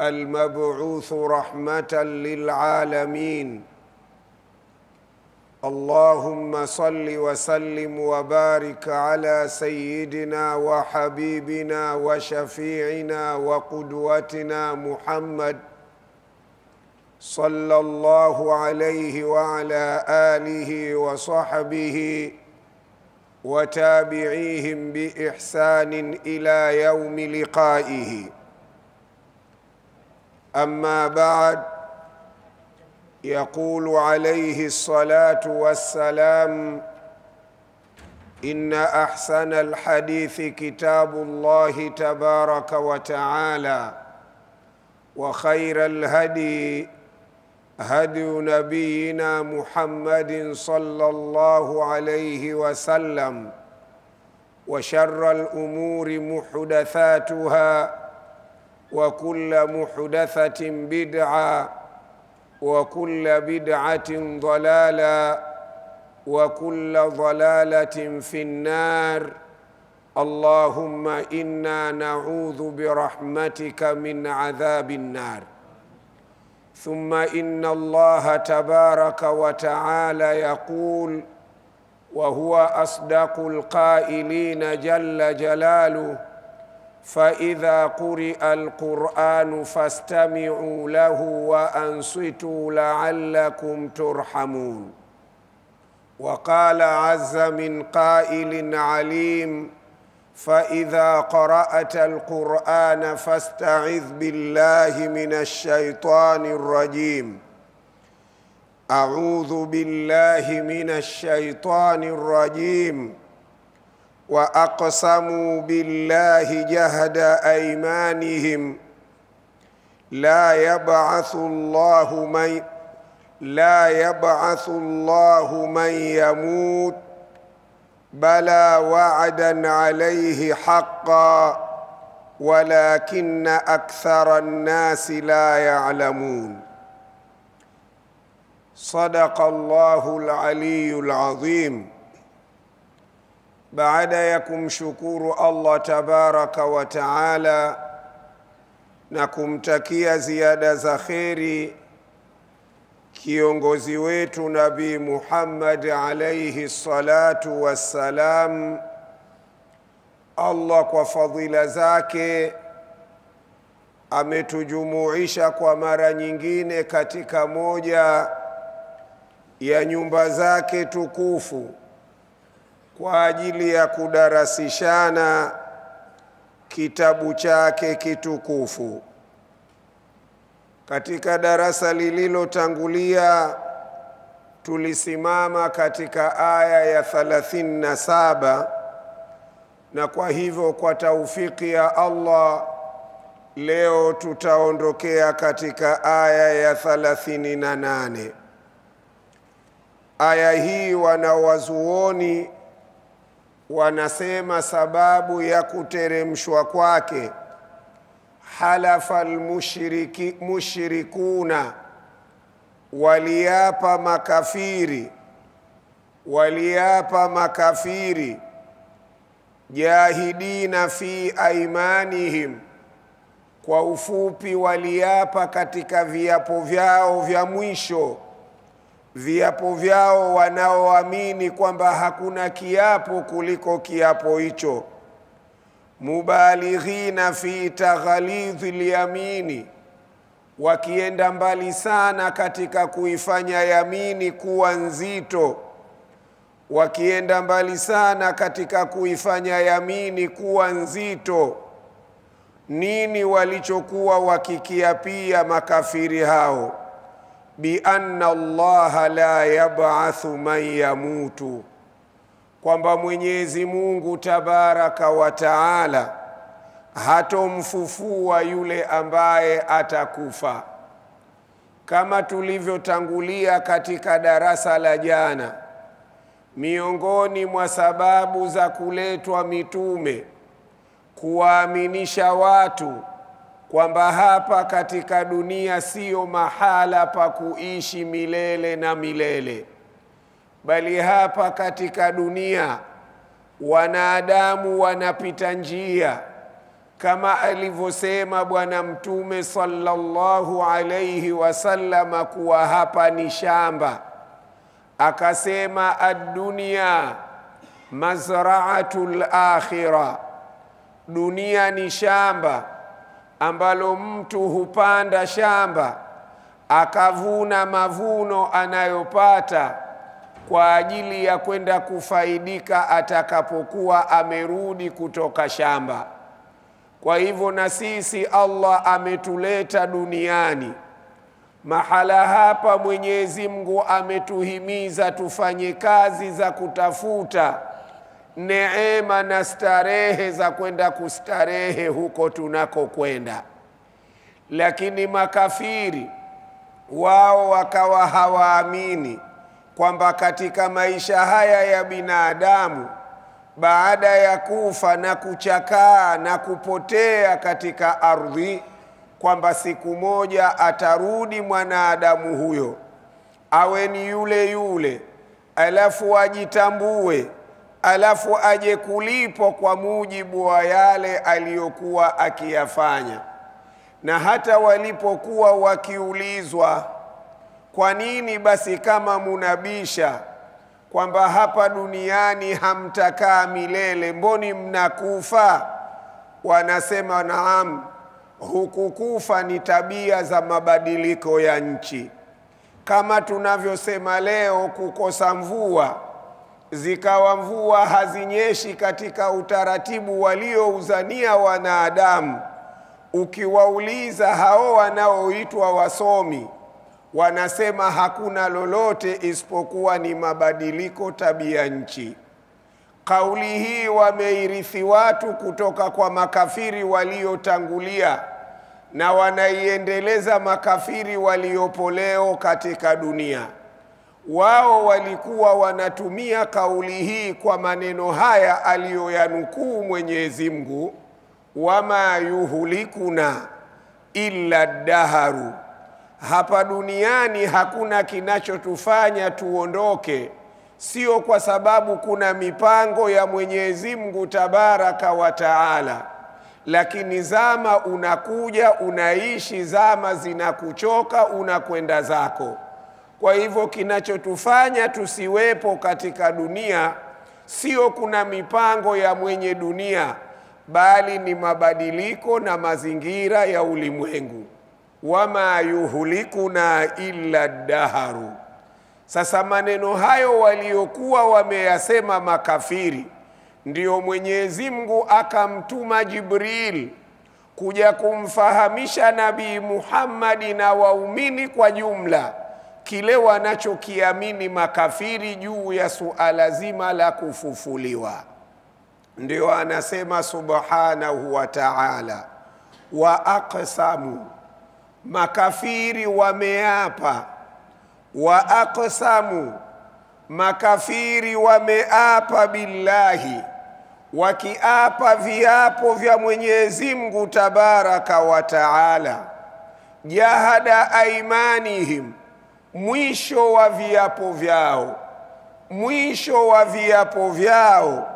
المبعوث رحمة للعالمين. اللهم صل وسلم وبارك على سيدنا وحبيبنا وشفيعنا وقدوتنا محمد صلى الله عليه وعلى آله وصحبه وتابعيهم بإحسان إلى يوم لقائه. أما بعد، يقول عليه الصلاة والسلام: إن أحسن الحديث كتاب الله تبارك وتعالى، وخير الهدي هدي نبينا محمد صلى الله عليه وسلم، وشر الأمور محدثاتها، وكل محدثة بدعة، وكل بدعة ضلالة، وكل ضلالة في النار. اللهم إنا نعوذ برحمتك من عذاب النار. ثم إن الله تبارك وتعالى يقول، وهو أصدق القائلين جل جلاله: فإذا قرئ القرآن فاستمعوا له وأنصتوا لعلكم ترحمون. وقال عز من قائل عليم: فإذا قرأت القرآن فاستعذ بالله من الشيطان الرجيم. أعوذ بالله من الشيطان الرجيم. وأقسموا بالله جهد أيمانهم لا يبعث الله من يموت بلى وعدا عليه حقا ولكن أكثر الناس لا يعلمون. صدق الله العلي العظيم. Baada ya kumshukuru Allah tabaraka wa taala na kumtakia ziada za kheri kiongozi wetu Nabii Muhammad alayhi salatu wassalam, Allah kwa fadhila zake ametujumuisha kwa mara nyingine katika moja ya nyumba zake tukufu kwa ajili ya kudarasishana kitabu chake kitukufu. Katika darasa lililotangulia tulisimama katika aya ya 37, na kwa hivyo kwa taufiki ya Allah leo tutaondokea katika aya ya 38. Aya hii wanawazuoni wanasema sababu ya kuteremshwa kwake, halafa almushrikuna, waliapa makafiri, jahidina fi aimanihim, kwa ufupi waliapa katika viapo vyao vya mwisho, viapo vyao wanaoamini kwamba hakuna kiapo kuliko kiapo hicho. Mubalighina fi taghalidhil yamini, wakienda mbali sana katika kuifanya yamini kuwa nzito, wakienda mbali sana katika kuifanya yamini kuwa nzito. Nini walichokuwa wakikiapia makafiri hao? Bi anna Allah la yab'athu man yamutu, kwamba Mwenyezi Mungu tabaraka wa taala hatomfufua yule ambaye atakufa. Kama tulivyotangulia katika darasa la jana, miongoni mwa sababu za kuletwa mitume kuwaaminisha watu kwamba hapa katika dunia sio mahala pa kuishi milele na milele, bali hapa katika dunia wanadamu wanapita njia kama alivyosema Bwana Mtume sallallahu alayhi wasallam kuwa hapa ni shamba. Akasema ad-dunya mazra'atul akhirah, dunia ni shamba ambalo mtu hupanda shamba akavuna mavuno anayopata kwa ajili ya kwenda kufaidika atakapokuwa amerudi kutoka shamba. Kwa hivyo na sisi Allah ametuleta duniani. Mahala hapa Mwenyezi Mungu ametuhimiza tufanye kazi za kutafuta neema na starehe za kwenda kustarehe huko tunako kwenda. Lakini makafiri wao wakawa hawaamini kwamba katika maisha haya ya binadamu baada ya kufa na kuchakaa na kupotea katika ardhi, kwamba siku moja atarudi mwanadamu huyo awe ni yule yule, alafu ajitambue, alafu aje kulipo kwa mujibu wa yale aliyokuwa akiyafanya. Na hata walipokuwa wakiulizwa, kwa nini basi kama munabisha kwamba hapa duniani hamtakaa milele, mboni mnakufa? Wanasema naam, hukukufa ni tabia za mabadiliko ya nchi. Kama tunavyosema leo kukosa mvua, zikawa mvua hazinyeshi katika utaratibu waliouzania wanadamu. Ukiwauliza hao wanaoitwa wasomi, wanasema hakuna lolote isipokuwa ni mabadiliko tabia nchi. Kauli hii wameirithi watu kutoka kwa makafiri waliotangulia, na wanaiendeleza makafiri waliopo leo katika dunia. Wao walikuwa wanatumia kauli hii kwa maneno haya aliyoyanukuu Mwenyezi Mungu, wama yuhulikuna illa daharu, hapa duniani hakuna kinachotufanya tuondoke, sio kwa sababu kuna mipango ya Mwenyezi Mungu tabaraka wa taala, lakini zama unakuja, unaishi, zama zinakuchoka, unakwenda zako. Kwa hivyo kinachotufanya tusiwepo katika dunia sio kuna mipango ya mwenye dunia, bali ni mabadiliko na mazingira ya ulimwengu. Wama yuhulikuna illa daharu. Sasa maneno hayo waliokuwa wameyasema makafiri, ndio Mwenyezi Mungu akamtuma Jibril kuja kumfahamisha Nabii Muhammad na waumini kwa jumla kile wanachokiamini makafiri juu ya suala zima la kufufuliwa. Ndio anasema subhanahu wa ta'ala, wa aqsamu, makafiri wameapa. Wa aqsamu, makafiri wameapa billahi, wakiapa viapo vya Mwenyezi Mungu tabaraka wa taala. Jahada aimanihim, mwisho wa viapo vyao, mwisho wa viapo vyao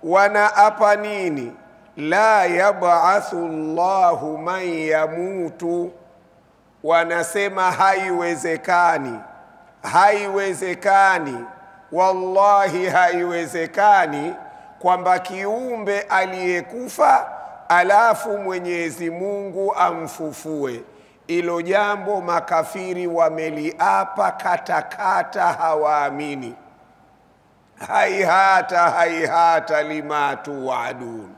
wanaapa nini? La yab'athu Allahu man yamutu, wanasema haiwezekani, haiwezekani, wallahi haiwezekani kwamba kiumbe aliyekufa alafu Mwenyezi Mungu amfufue. Ilo jambo makafiri wameliapa katakata, hawaamini. Haihata haihata lima tuadun,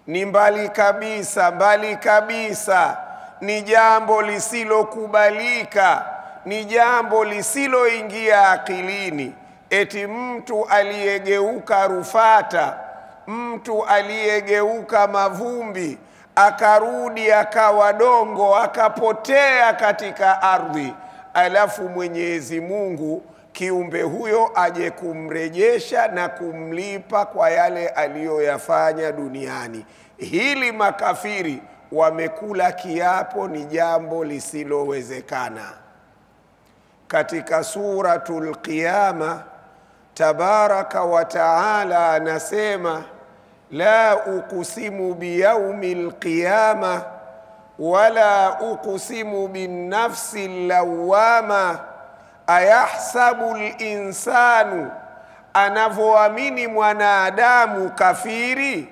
ni mbali kabisa, mbali kabisa, ni jambo lisilokubalika, ni jambo lisiloingia akilini. Eti mtu aliyegeuka rufata, mtu aliyegeuka mavumbi, akarudi akawa dongo, akapotea katika ardhi, alafu Mwenyezi Mungu kiumbe huyo aje kumrejesha na kumlipa kwa yale aliyoyafanya duniani. Hili makafiri wamekula kiapo, ni jambo lisilowezekana. Katika suratul Qiyama tabaraka wa taala anasema, la uqsimu biyaumil qiyamah wala uqsimu bin nafsi lawama ayahsabu linsanu, anavyoamini mwanadamu kafiri,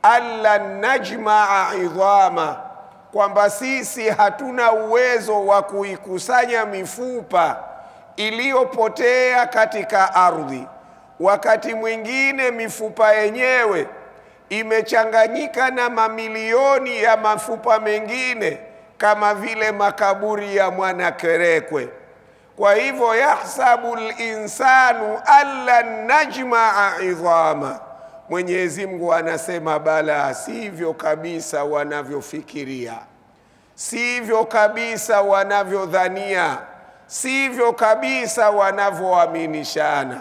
alla najmaa idhama, kwamba sisi hatuna uwezo wa kuikusanya mifupa iliyopotea katika ardhi. Wakati mwingine mifupa yenyewe imechanganyika na mamilioni ya mafupa mengine, kama vile makaburi ya Mwanakerekwe. Kwa hivyo yahsabu linsanu alla najmaa idhama, Mwenyezi Mungu anasema bala, sivyo kabisa wanavyofikiria, sivyo kabisa wanavyodhania, sivyo kabisa wanavyoaminishana.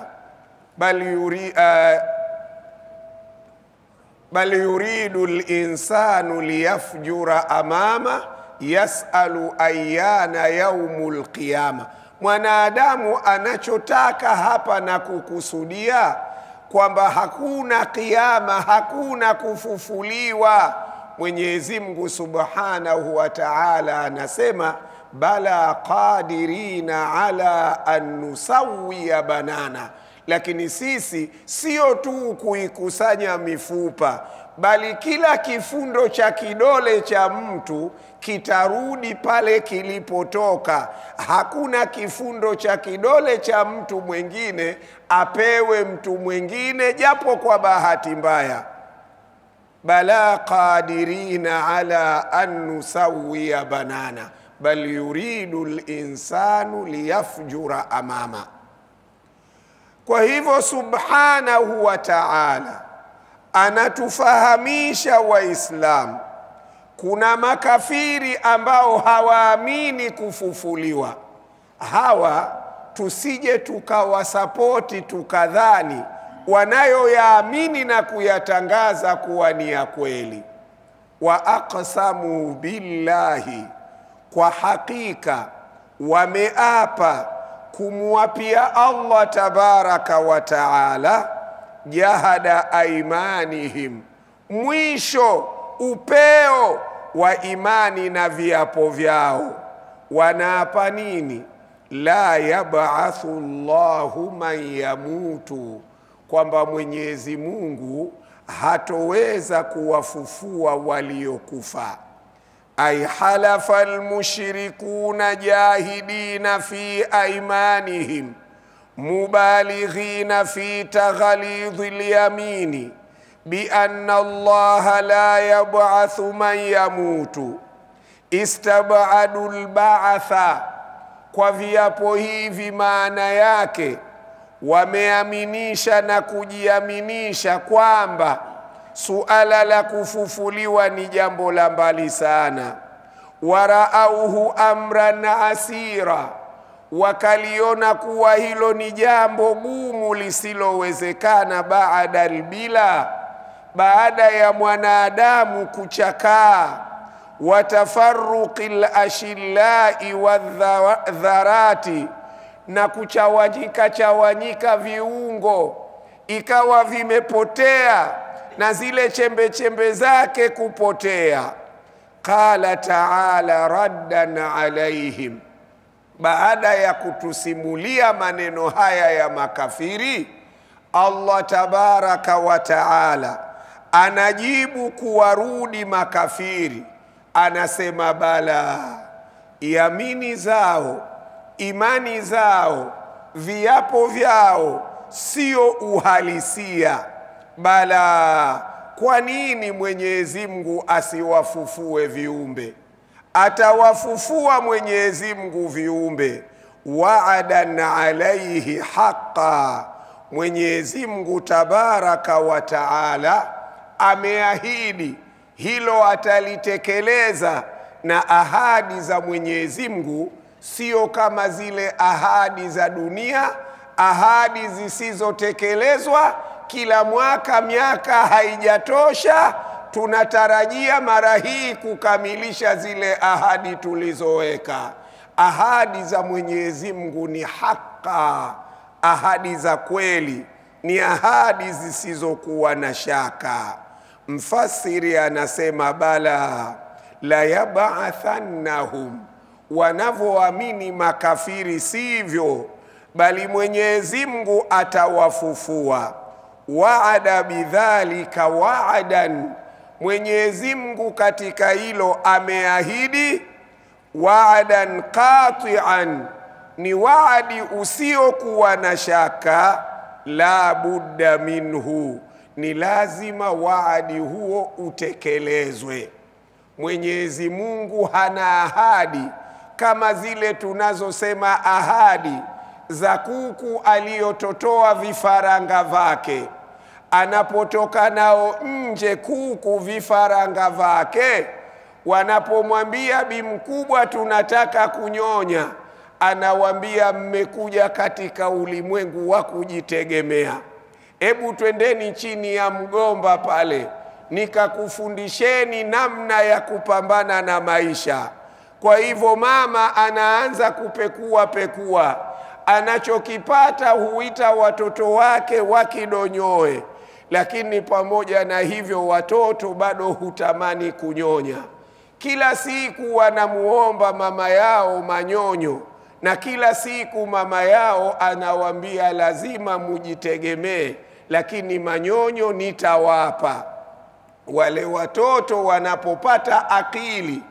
Bal yuridu linsanu liyafjura amama yasalu ayyana yaumul qiyama. Mwanadamu anachotaka hapa na kukusudia kwamba hakuna kiyama, hakuna kufufuliwa. Mwenyezi Mungu Subhanahu wa Ta'ala anasema bala qadirina ala an nusawiya banana, lakini sisi sio tu kuikusanya mifupa, bali kila kifundo cha kidole cha mtu kitarudi pale kilipotoka. Hakuna kifundo cha kidole cha mtu mwingine apewe mtu mwingine japo kwa bahati mbaya. Bala qadirina ala an nusawiya banana bal yuridu linsanu liyafjura amama. Kwa hivyo Subhanahu wa Ta'ala anatufahamisha Waislamu, kuna makafiri ambao hawaamini kufufuliwa. Hawa tusije tukawasapoti tukadhani wanayoyaamini na kuyatangaza kuwa ni ya kweli. Wa aqsamu billahi, kwa hakika wameapa kumwapia Allah tabaraka wa taala, jahada aimanihim, mwisho upeo wa imani na viapo vyao. Wanaapa nini? La yab'athu Allahu man yamutu, kwamba Mwenyezi Mungu hatoweza kuwafufua waliokufa. Ay halafa almushrikuna jahidina fi aymanihim mubalighina fi taghalidhi alyamini bi anna Allah la yab'athu man yamutu istab'adu alba'atha. Kwa viapo hivi maana yake wameaminisha na kujiaminisha kwamba suala la kufufuliwa ni jambo la mbali sana. Waraauhu amran asira, wakaliona kuwa hilo ni jambo gumu lisilowezekana. Baada albila, baada ya mwanadamu kuchakaa. Watafarruqil ashillai wadharati, na kuchawanyika viungo ikawa vimepotea na zile chembe chembe zake kupotea. Qala ta'ala raddan alaihim, baada ya kutusimulia maneno haya ya makafiri, Allah tabaraka wa taala anajibu kuwarudi makafiri. Anasema bala, yamini zao, imani zao, viapo vyao sio uhalisia. Bala, kwa nini Mwenyezi Mungu asiwafufue viumbe? Atawafufua Mwenyezi Mungu viumbe. Wa'adan alayhi haqqa, Mwenyezi Mungu tabaraka wa taala ameahidi hilo atalitekeleza. Na ahadi za Mwenyezi Mungu sio kama zile ahadi za dunia, ahadi zisizotekelezwa. Kila mwaka, miaka haijatosha, tunatarajia mara hii kukamilisha zile ahadi tulizoweka. Ahadi za Mwenyezi Mungu ni haka, ahadi za kweli, ni ahadi zisizokuwa na shaka. Mfasiri anasema bala la yab'athannahum, wanavyoamini makafiri sivyo, bali Mwenyezi Mungu atawafufua. Waada bidhalika waadan, Mwenyezi Mungu katika hilo ameahidi. Waadan qati'an, ni waadi usiokuwa na shaka. La budda minhu, ni lazima waadi huo utekelezwe. Mwenyezi Mungu hana ahadi kama zile tunazosema ahadi za kuku aliyototoa vifaranga vake. Anapotoka nao nje kuku vifaranga vake, wanapomwambia bi mkubwa tunataka kunyonya, anawambia mmekuja katika ulimwengu wa kujitegemea. Hebu twendeni chini ya mgomba pale nikakufundisheni namna ya kupambana na maisha. Kwa hivyo mama anaanza kupekua pekua, anachokipata huita watoto wake wakidonyoe, lakini pamoja na hivyo watoto bado hutamani kunyonya. Kila siku wanamuomba mama yao manyonyo, na kila siku mama yao anawambia lazima mujitegemee, lakini manyonyo nitawapa. Wale watoto wanapopata akili,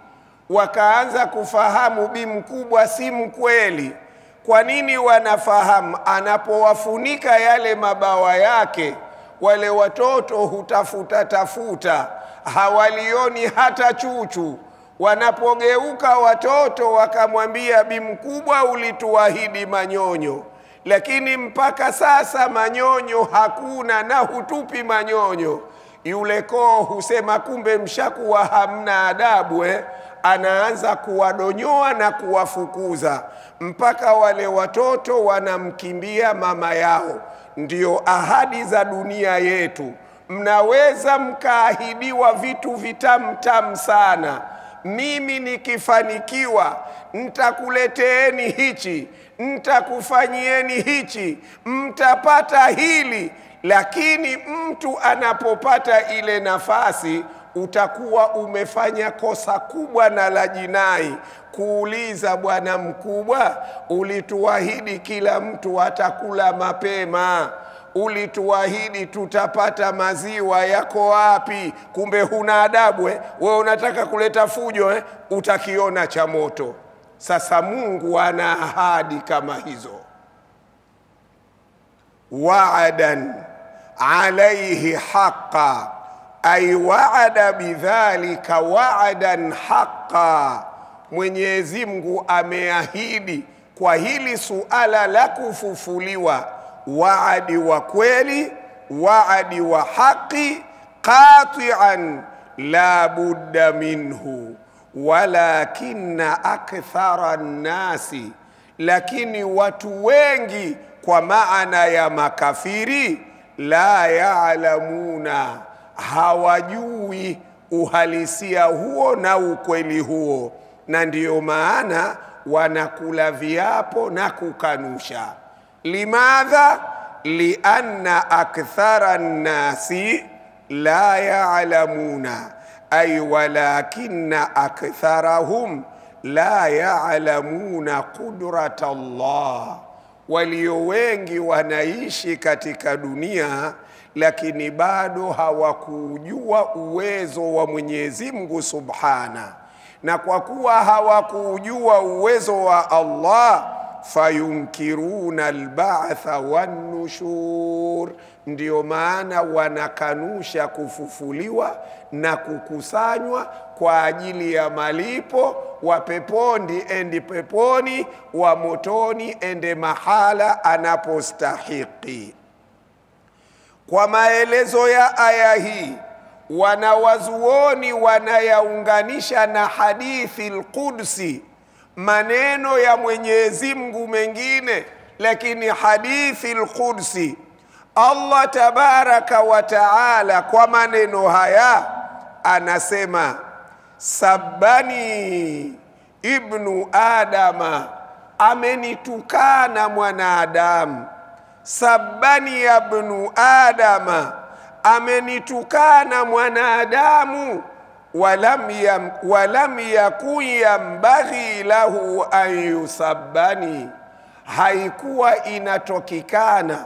wakaanza kufahamu bi mkubwa si mkweli. Kwa nini wanafahamu? Anapowafunika yale mabawa yake, wale watoto hutafuta, hawalioni hata chuchu. Wanapogeuka watoto wakamwambia bi mkubwa ulituahidi manyonyo, lakini mpaka sasa manyonyo hakuna na hutupi manyonyo. Yule koo husema kumbe mshakuwa hamna adabu anaanza kuwadonyoa na kuwafukuza mpaka wale watoto wanamkimbia mama yao. Ndio ahadi za dunia yetu. Mnaweza mkaahidiwa vitu vitamu sana. Mimi nikifanikiwa nitakuleteeni hichi, nitakufanyieni hichi, mtapata hili. Lakini mtu anapopata ile nafasi, utakuwa umefanya kosa kubwa na la jinai kuuliza, bwana mkubwa, ulituahidi kila mtu atakula mapema, ulituahidi tutapata maziwa, yako wapi? Kumbe huna adabu wewe unataka kuleta fujo utakiona cha moto. Sasa Mungu ana ahadi kama hizo. Waadan alayhi haqqa, ay waada bidhalika waadan haqqa. Mwenyezi Mungu ameahidi kwa hili suala la kufufuliwa waadi wa kweli, waadi wa haki, qati'an la budda minhu, walakinna akthara nnasi, lakini watu wengi kwa maana ya makafiri, la ya'lamuna, hawajui uhalisia huo na ukweli huo, na ndiyo maana wanakula viapo na kukanusha. Limadha? Lianna akthara nnasi la ya'lamuna, ay walakinna aktharahum la ya'lamuna qudrata Allah. Walio wengi wanaishi katika dunia, lakini bado hawakujua uwezo wa Mwenyezi Mungu Subhana. Na kwa kuwa hawakujua uwezo wa Allah, fayunkiruna alba'tha wan-nushur, ndio maana wanakanusha kufufuliwa na kukusanywa kwa ajili ya malipo. Wa peponi endi peponi, wa motoni ende mahala anapostahiki. Kwa maelezo ya aya hii, wanawazuoni wanayaunganisha na hadithi al-Qudsi, maneno ya Mwenyezi Mungu mengine, lakini hadithi al-Qudsi, Allah tabaraka wa taala kwa maneno haya anasema, sabani ibnu adama, amenitukana mwanadamu. Sabani ibnu adama, amenitukana mwanadamu, walam yakun yambaghi lahu an yusabbani, haikuwa inatokikana,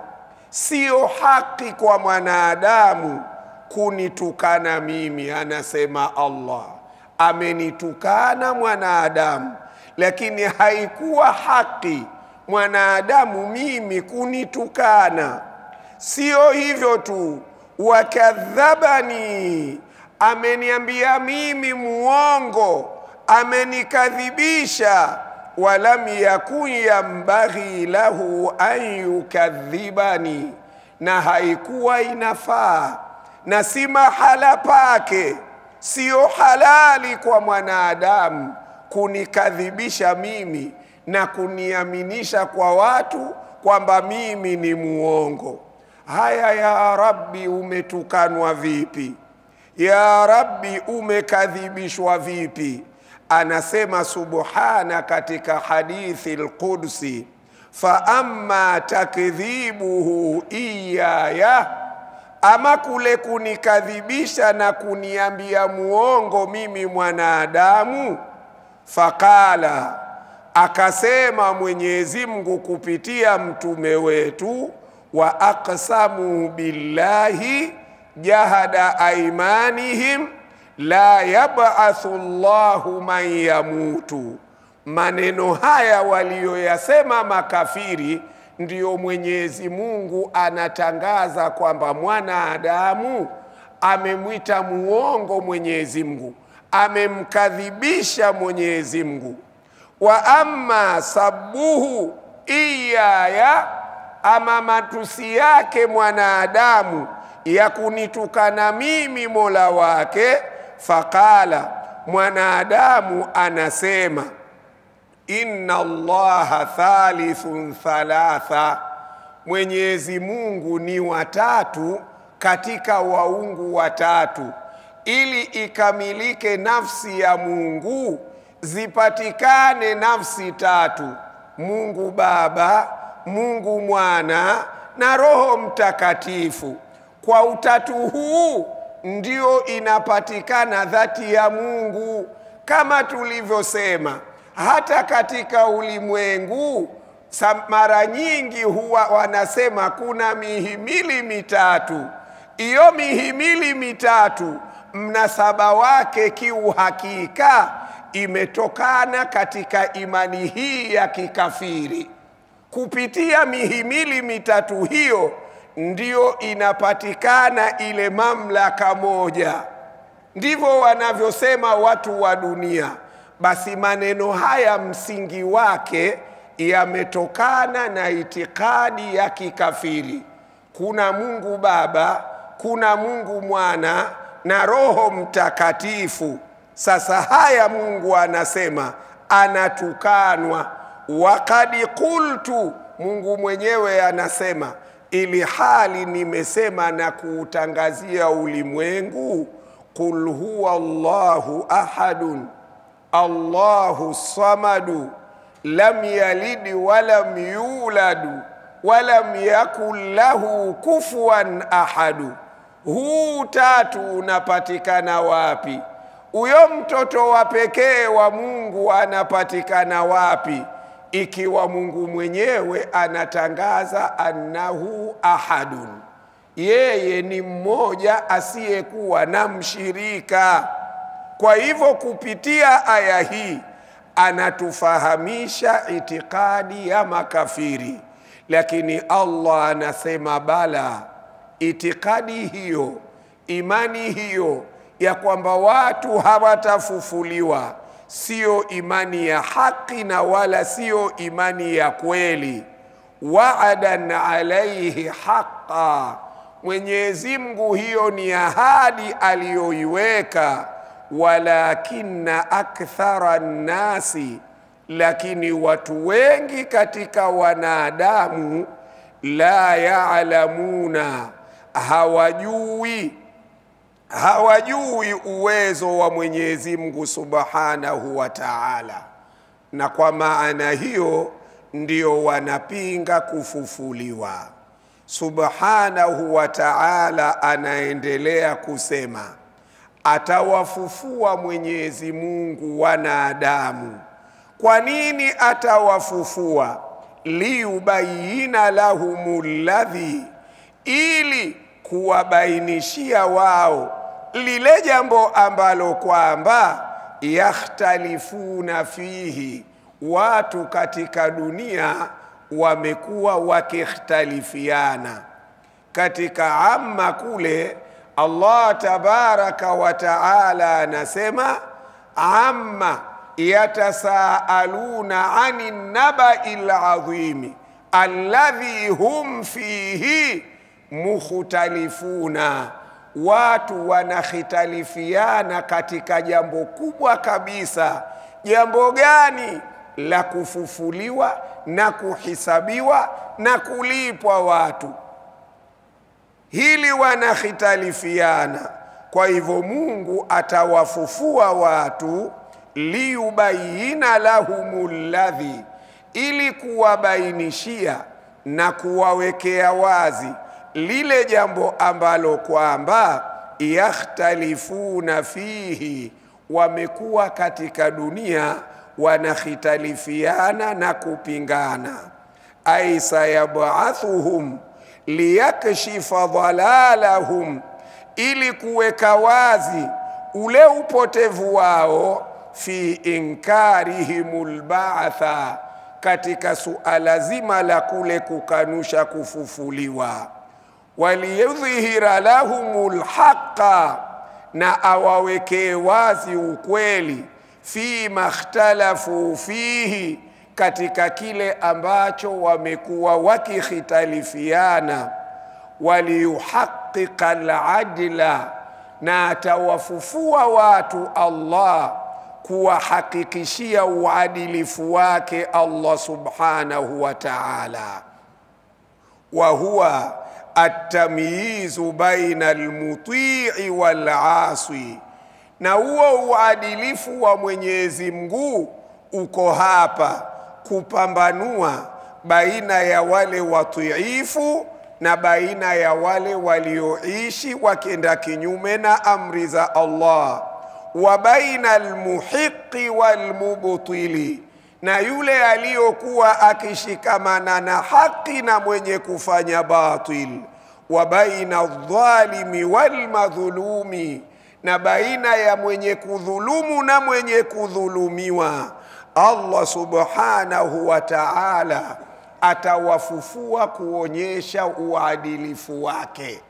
sio haki kwa mwanadamu kunitukana mimi. Anasema Allah, amenitukana mwanadamu, lakini haikuwa haki mwanadamu mimi kunitukana. Sio hivyo tu, wakadhabani, ameniambia mimi muongo, amenikadhibisha. Walam yakun yambaghi lahu an yukadhibani, na haikuwa inafaa na si mahala pake, sio halali kwa mwanadamu kunikadhibisha mimi na kuniaminisha kwa watu kwamba mimi ni muongo. Haya ya Rabbi, umetukanwa vipi? Ya Rabbi, umekadhibishwa vipi? Anasema subhana katika hadithi al-Qudsi, fa amma takdhibuhu iyaya, ama kule kunikadhibisha na kuniambia muongo mimi mwanadamu, faqala, akasema Mwenyezi Mungu kupitia mtume wetu, wa aqsamu billahi jahada aimanihim la yab'athu Allahu man yamutu. Maneno haya walioyasema makafiri ndiyo Mwenyezi Mungu anatangaza kwamba mwanadamu amemwita muongo Mwenyezi Mungu, amemkadhibisha Mwenyezi Mungu. Wa amma sabuhu iyaya, ama matusi yake mwanadamu ya kunitukana mimi Mola wake, faqala, mwanadamu anasema inna Allaha thalithun thalatha, Mwenyezi Mungu ni watatu katika waungu watatu. Ili ikamilike nafsi ya Mungu, zipatikane nafsi tatu: Mungu Baba, Mungu Mwana na Roho Mtakatifu. Kwa utatu huu ndio inapatikana dhati ya Mungu. Kama tulivyosema, hata katika ulimwengu mara nyingi huwa wanasema kuna mihimili mitatu. Iyo mihimili mitatu mnasaba wake kiuhakika imetokana katika imani hii ya kikafiri. Kupitia mihimili mitatu hiyo ndio inapatikana ile mamlaka moja. Ndivyo wanavyosema watu wa dunia. Basi maneno haya msingi wake yametokana na itikadi ya kikafiri. Kuna Mungu Baba, kuna Mungu Mwana na Roho Mtakatifu. Sasa haya Mungu anasema anatukanwa. Waqad qultu, Mungu mwenyewe anasema, ili hali nimesema na kuutangazia ulimwengu, qul huwa Allahu ahadun Allahu samadu lam yalid walam yuladu walam yakul lahu kufuwan ahadu. Huu tatu unapatikana wapi? Huyo mtoto wa pekee wa Mungu anapatikana wapi, ikiwa Mungu mwenyewe anatangaza annahu ahadun, yeye ni mmoja asiyekuwa na mshirika. Kwa hivyo kupitia aya hii anatufahamisha itikadi ya makafiri. Lakini Allah anasema bala, itikadi hiyo, imani hiyo ya kwamba watu hawatafufuliwa sio imani ya haki na wala sio imani ya kweli. Wa'adan alayhi haqqa, Mwenyezi Mungu hiyo ni ahadi aliyoiweka. Walakinna akthara nasi, lakini watu wengi katika wanadamu, la ya'lamuna, hawajui uwezo wa Mwenyezi Mungu Subhanahu wa Ta'ala. Na kwa maana hiyo ndio wanapinga kufufuliwa. Subhanahu wa ta'ala anaendelea kusema atawafufua Mwenyezi Mungu wanadamu. Kwa nini atawafufua? Liyubayina lahumul ladhi, ili kuwabainishia wao lile jambo ambalo kwamba yakhtalifuna fihi, watu katika dunia wamekuwa wakikhtalifiana. Katika amma kule Allah tabaraka wa taala anasema amma yatasaaluna anin naba'il azimi alladhi hum fihi mukhtalifuna, watu wanakhitalifiana katika jambo kubwa kabisa. Jambo gani? La kufufuliwa na kuhisabiwa na kulipwa watu. Hili wanakhitalifiana. Kwa hivyo Mungu atawafufua watu, liyubayina lahumul ladhi, ili kuwabainishia na kuwawekea wazi lile jambo ambalo kwamba yakhtalifuna fihi, wamekuwa katika dunia wanakhitalifiana na kupingana. Ay sayab'athuhum liyakshifa dhalalahum, ili kuweka wazi ule upotevu wao, fi inkarihimul ba'tha, katika suala zima la kule kukanusha kufufuliwa. Waliyudhhira lahumul haqqa, na awawekee wazi ukweli, fi makhtalafu fihi, katika kile ambacho wamekuwa wakikhitalifiana. Waliyuhaqqiqa al-adla, na atawafufua watu Allah kuwahakikishia uadilifu wake Allah subhanahu wa ta'ala. Wa huwa at-tamyizu baina al-muti'i wal-'asi, na huo uadilifu wa Mwenyezi Mungu uko hapa kupambanua baina ya wale watiifu na baina ya wale walioishi wakenda kinyume na amri za Allah, wa baina almuhiqqi walmubtili, na yule aliyokuwa akishikamana na haki na mwenye kufanya batil, wa baina adh-dhalimi walmadhulumi, na baina ya mwenye kudhulumu na mwenye kudhulumiwa. Allah subhanahu wa ta'ala atawafufua kuonyesha uadilifu wake.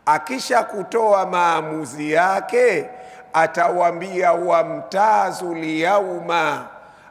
Akisha kutoa maamuzi yake, atawambia wamtazu liyauma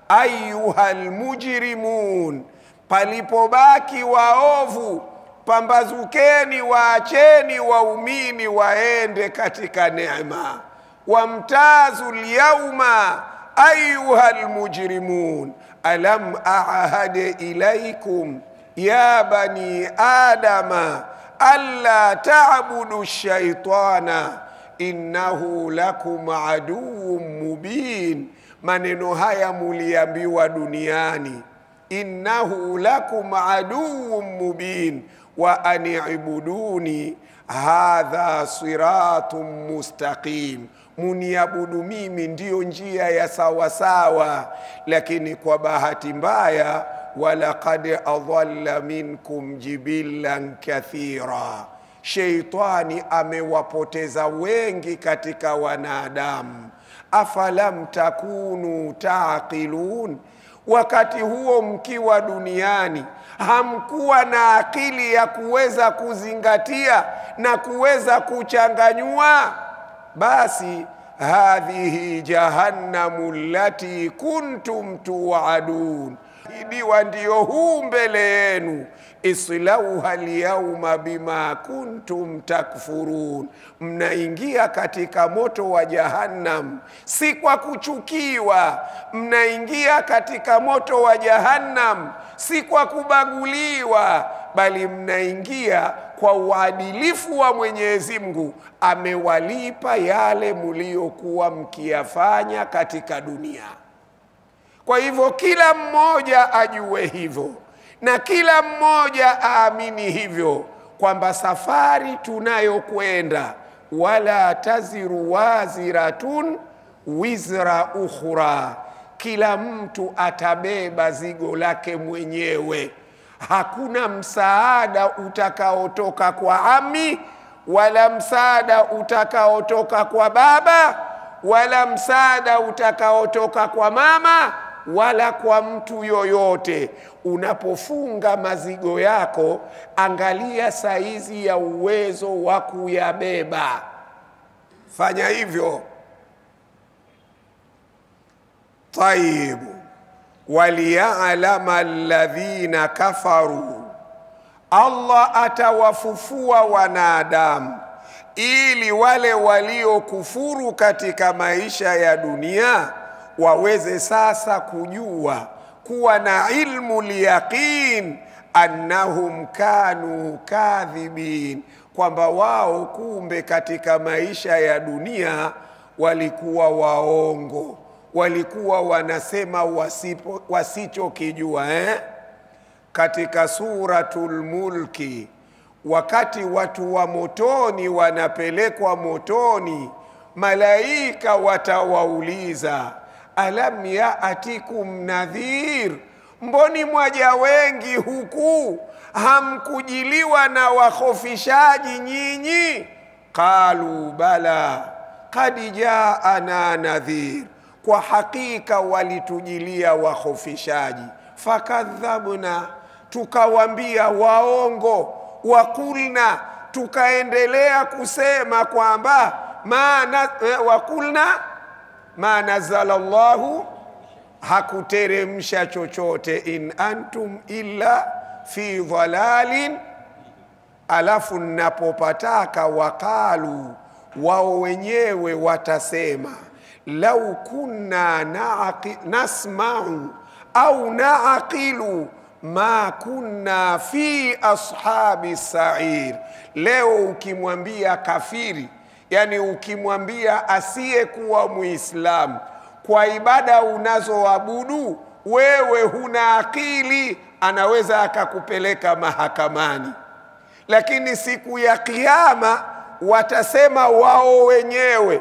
ayyuhal mujrimun, palipobaki waovu pambazukeni, waacheni waumini waende katika neema. Wamtazu liyauma ayyuhal mujrimun alam a'had ilaykum ya bani adama alla ta'budu ash-shaytana innahu lakum aduwwun mubin. Maneno haya muliambiwa duniani, innahu lakum aduwwun mubin wa an'ibuduni hadha siratun mustaqim, muniabudu mimi ndiyo njia ya sawa sawa. Lakini kwa bahati mbaya, walaqad adalla minkum jibillan kathira, sheitani amewapoteza wengi katika wanadamu. Afalam takunu taqilun, wakati huo mkiwa duniani hamkuwa na akili ya kuweza kuzingatia na kuweza kuchanganyua? Basi hadhihi jahannamu allati kuntum tu'adun, idiwa ndio huu mbele yenu, islauha alyawma bima kuntum takfurun, mnaingia katika moto wa jahannam si kwa kuchukiwa, mnaingia katika moto wa jahannam si kwa kubaguliwa, bali mnaingia kwa uadilifu wa Mwenyezi Mungu. Amewalipa yale mliokuwa mkiyafanya katika dunia. Kwa hivyo kila mmoja ajue hivyo na kila mmoja aamini hivyo, kwamba safari tunayokwenda, wala taziru waziratun wizra ukhra, kila mtu atabeba zigo lake mwenyewe. Hakuna msaada utakaotoka kwa ami, wala msaada utakaotoka kwa baba, wala msaada utakaotoka kwa mama, wala kwa mtu yoyote. Unapofunga mazigo yako, angalia saizi ya uwezo wa kuyabeba, fanya hivyo. Tayib, waliya'lama alladhina kafaru, Allah atawafufua wanadamu ili wale waliokufuru katika maisha ya dunia waweze sasa kujua, kuwa na ilmu liyaqin, annahum kanu kadhibin, kwamba wao kumbe katika maisha ya dunia walikuwa waongo, walikuwa wanasema wasichokijua. Katika suratul Mulki, wakati watu wa motoni wanapelekwa motoni, malaika watawauliza, alam yaatikum nadhir, mboni mwaja wengi huku hamkujiliwa na wakhofishaji nyinyi? Qalu bala qad jaana nadhir, kwa hakika walitujilia wakhofishaji. Fakadhabna, tukawambia waongo. Wakulna, tukaendelea kusema kwamba wakulna ma nazala Allahu, hakuteremsha chochote, in antum illa fi dhalalin. Alafu napopataka wakalu, wao wenyewe watasema, lau kunna nasma'u au naaqilu ma kunna fi ashabi sa'ir. Leo ukimwambia kafiri, yani ukimwambia asiyekuwa Muislamu, kwa ibada unazoabudu wewe huna akili, anaweza akakupeleka mahakamani. Lakini siku ya kiyama watasema wao wenyewe,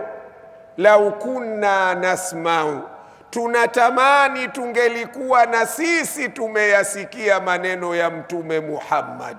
lau kunna nasma'u, tunatamani tungelikuwa na sisi tumeyasikia maneno ya Mtume Muhammad,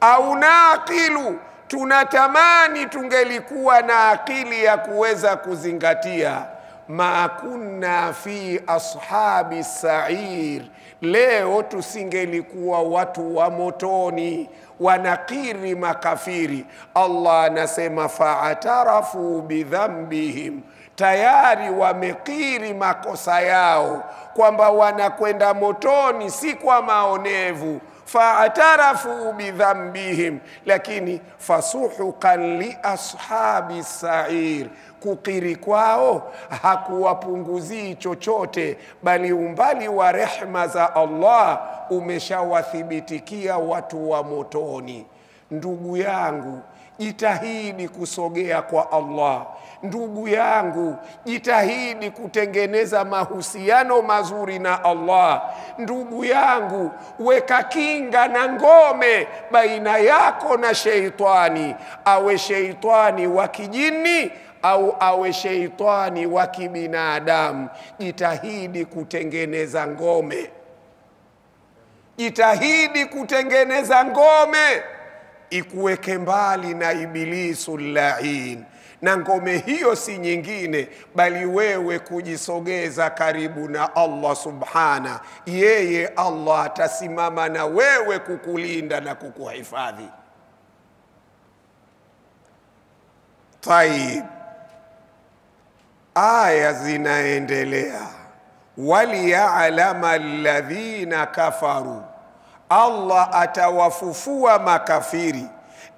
au naqilu, tunatamani tungelikuwa na akili ya kuweza kuzingatia, ma kunna fi ashabi sa'ir, leo tusingelikuwa watu wa motoni. Wanakiri makafiri. Allah anasema fa'atarafu bidhambihim, tayari wamekiri makosa yao, kwamba wanakwenda motoni si kwa maonevu. Fa'atarafu bidhambihim, lakini fasuhukan li ashabi sa'ir, kukiri kwao hakuwapunguzii chochote, bali umbali wa rehma za Allah umeshawathibitikia watu wa motoni. Ndugu yangu, jitahidi kusogea kwa Allah. Ndugu yangu, jitahidi kutengeneza mahusiano mazuri na Allah. Ndugu yangu, weka kinga na ngome baina yako na sheitani, awe sheitani wa kijini au awe sheitani wa kibinadamu. Jitahidi kutengeneza ngome, jitahidi kutengeneza ngome ikuweke mbali na ibilisu lain. Na ngome hiyo si nyingine bali wewe kujisogeza karibu na Allah subhana. Yeye Allah atasimama na wewe kukulinda na kukuhifadhi. Taib, aya zinaendelea. Waliya'lama alladhina kafaru, Allah atawafufua makafiri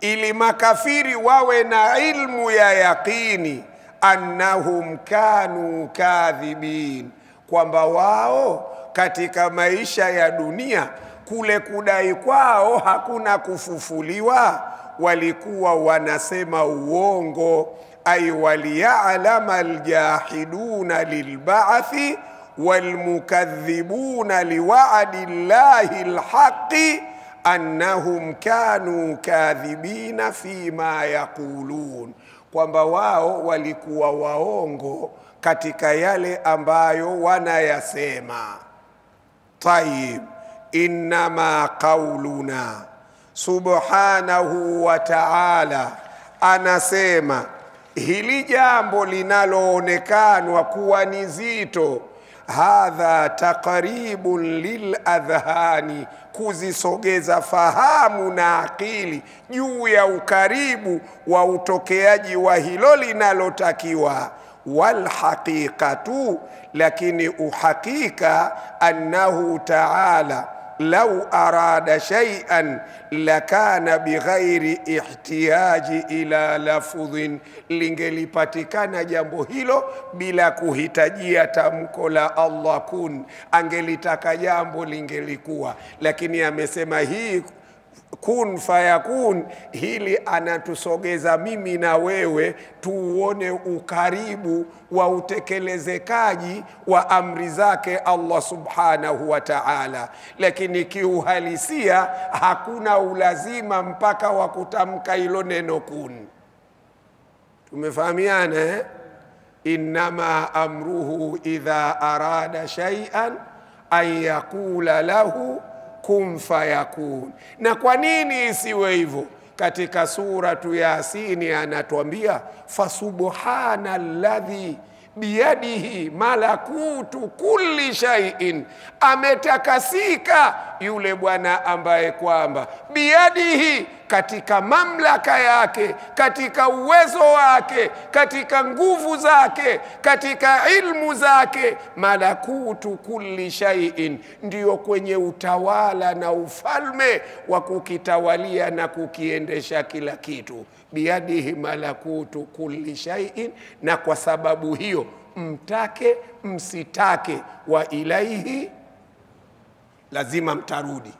ili makafiri wawe na ilmu ya yaqini, annahum kanu kadhibin, kwamba wao katika maisha ya dunia kule kudai kwao hakuna kufufuliwa, walikuwa wanasema uongo. Ay waliya'lama aljahiduna lilba'thi walmukadhibuna liwa'di llahi alhaqi annahum kanu kadhibina fima yaqulun, kwamba wao walikuwa waongo katika yale ambayo wanayasema. Tayyib, innama qauluna, subhanahu wa ta'ala anasema hili jambo linaloonekana kuwa ni zito, hadha taqribun liladhhani, kuzisogeza fahamu na akili juu ya ukaribu wa utokeaji wa hilo linalotakiwa. Walhaqiqatu, lakini uhakika, annahu ta'ala lau arada shay'an lakana bighairi ihtiyaji ila lafdhin, lingelipatikana jambo hilo bila kuhitajia tamko la Allah kun, angelitaka jambo lingelikuwa. Lakini amesema hii kun fayakun, hili anatusogeza mimi na wewe tuone ukaribu wa utekelezekaji wa amri zake Allah subhanahu wa ta'ala. Lakini kiuhalisia hakuna ulazima mpaka wa kutamka hilo neno kun. Tumefahamiana eh? Innama amruhu idha arada shay'an an yaqula lahu kun fayakun. Na kwa nini isiwe hivyo? Katika suratu Yasini anatuambia fasubhana alladhi biyadihi malakutu kulli shay'in, ametakasika yule Bwana ambaye kwamba biyadihi, katika mamlaka yake, katika uwezo wake, katika nguvu zake, katika ilmu zake, malakutu kulli shay'in, ndiyo kwenye utawala na ufalme wa kukitawalia na kukiendesha kila kitu. Biyadihi malakutu kulli shay'in, na kwa sababu hiyo mtake msitake, wa ilaihi, lazima mtarudi.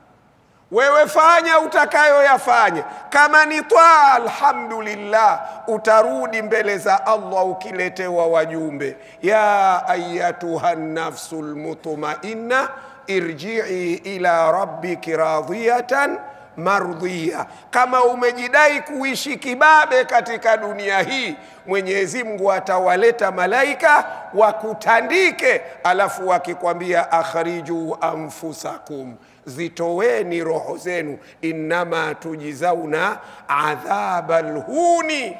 Wewe fanya utakayoyafanya, kama ni taa alhamdulillah, utarudi mbele za Allah ukiletewa wajumbe, ya ayyatuha nafsul mutmainna irji'i ila rabbiki radiyatan mardhiya. Kama umejidai kuishi kibabe katika dunia hii, Mwenyezi Mungu atawaleta malaika wakutandike, alafu wakikwambia akhriju anfusakum, zitoweni roho zenu, innama tujizauna adhabal huni,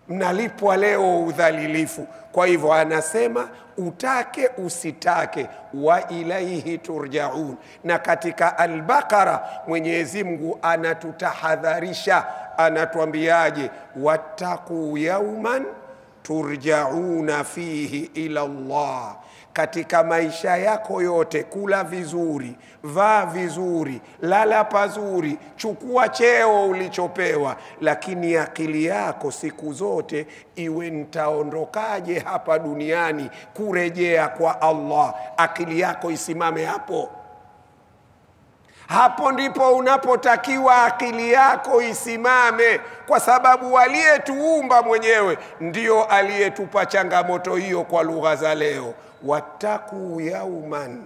mnalipwa leo udhalilifu. Kwa hivyo anasema utake usitake, wa ilaihi turjaun. Na katika Al-Baqara Mwenyezi Mungu anatutahadharisha, anatuambiaje? Wattaqu yawman turjauna fihi ila Allah. Katika maisha yako yote, kula vizuri, vaa vizuri, lala pazuri, chukua cheo ulichopewa, lakini akili yako siku zote iwe nitaondokaje hapa duniani kurejea kwa Allah. Akili yako isimame hapo. Hapo ndipo unapotakiwa akili yako isimame, kwa sababu aliyetuumba mwenyewe ndio aliyetupa changamoto hiyo. Kwa lugha za leo, wataku yauman,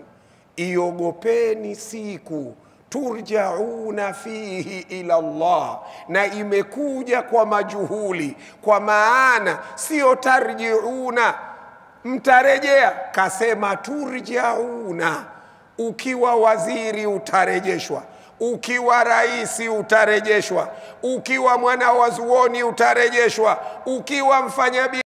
iogopeni siku, turjauna fihi ila Allah, na imekuja kwa majuhuli, kwa maana sio tarjiuna, mtarejea. Kasema turjauna. Ukiwa waziri utarejeshwa, ukiwa raisi utarejeshwa, ukiwa mwana wa zuoni utarejeshwa, ukiwa mfanyabiashara